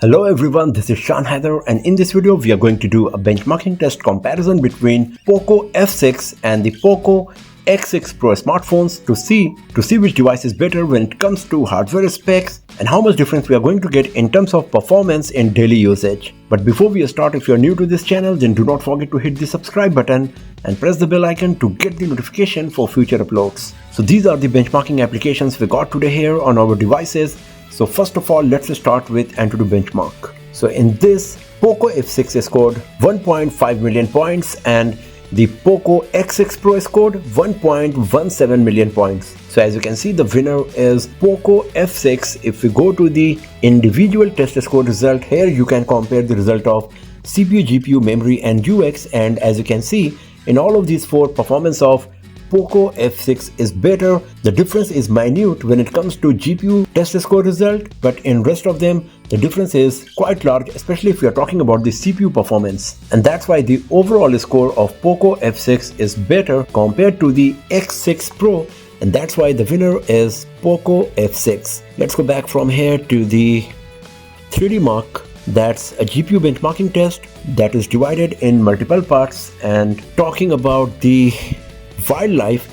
Hello everyone, this is Shan Heather, and in this video we are going to do a benchmarking test comparison between POCO F6 and the POCO X6 Pro smartphones to see which device is better when it comes to hardware specs and how much difference we are going to get in terms of performance in daily usage. But before we start, if you are new to this channel, then do not forget to hit the subscribe button and press the bell icon to get the notification for future uploads. So these are the benchmarking applications we got today here on our devices. So first of all, let's start with AnTuTu benchmark. So in this, POCO F6 scored 1.5 million points and the POCO X6 Pro scored 1.17 million points. So as you can see, the winner is POCO F6. If we go to the individual test score result, here you can compare the result of CPU, GPU, memory and UX, and as you can see, in all of these four, performance of POCO F6 is better. The difference is minute when it comes to GPU test score result, but in rest of them the difference is quite large, especially if you are talking about the CPU performance. And that's why the overall score of POCO F6 is better compared to the X6 Pro, and that's why the winner is POCO F6. Let's go back from here to the 3D Mark. That's a GPU benchmarking test that is divided in multiple parts, and talking about the wildlife,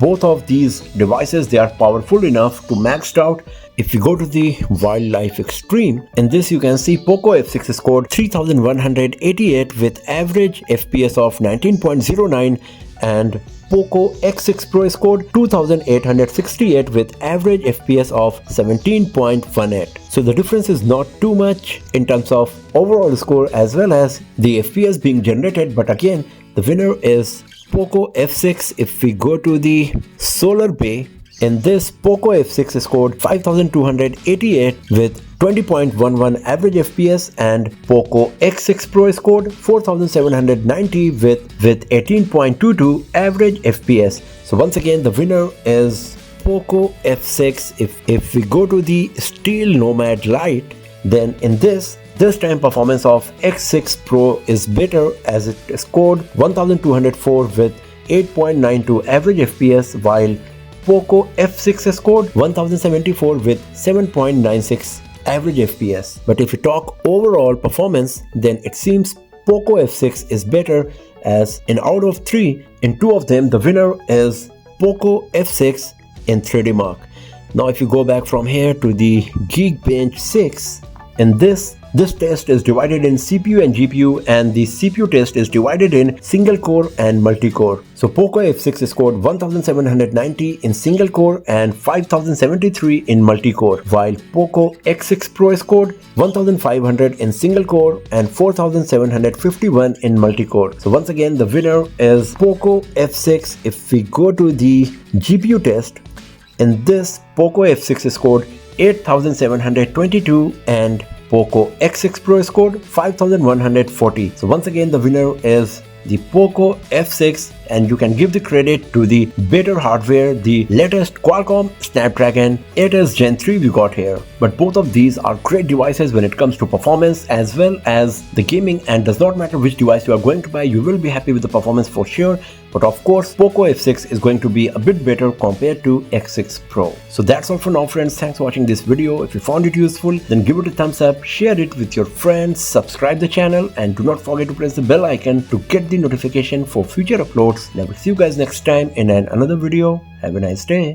both of these devices, they are powerful enough to maxed out. If you go to the wildlife extreme, in this you can see POCO F6 scored 3188 with average FPS of 19.09 and POCO X6 Pro scored 2868 with average FPS of 17.18. So the difference is not too much in terms of overall score as well as the FPS being generated, but again the winner is POCO F6. If we go to the Solar Bay, in this POCO F6 scored 5288 with 20.11 average FPS and POCO X6 Pro scored 4790 with 18.22 average FPS. So once again the winner is POCO F6. If we go to the Steel Nomad Lite, then in this time performance of X6 Pro is better as it scored 1204 with 8.92 average FPS, while POCO F6 scored 1074 with 7.96 average FPS. But if you talk overall performance, then it seems POCO F6 is better, as in out of 3, in 2 of them the winner is POCO F6 in 3D Mark. Now if you go back from here to the Geekbench 6, in this test is divided in CPU and GPU, and the CPU test is divided in single core and multi-core. So POCO F6 scored 1790 in single core and 5073 in multi-core, while POCO X6 Pro scored 1500 in single core and 4751 in multi-core. So once again the winner is POCO F6. If we go to the GPU test, in this POCO F6 scored 8722 and POCO X6 Pro scored 5140. So once again the winner is the POCO F6, and you can give the credit to the better hardware, the latest Qualcomm Snapdragon 8s Gen 3 we got here. But both of these are great devices when it comes to performance as well as the gaming, and does not matter which device you are going to buy, you will be happy with the performance for sure. But of course POCO F6 is going to be a bit better compared to X6 Pro. So that's all for now friends. Thanks for watching this video. If you found it useful, then give it a thumbs up, share it with your friends, subscribe the channel, and do not forget to press the bell icon to get the notification for future uploads. I will see you guys next time in another video. Have a nice day.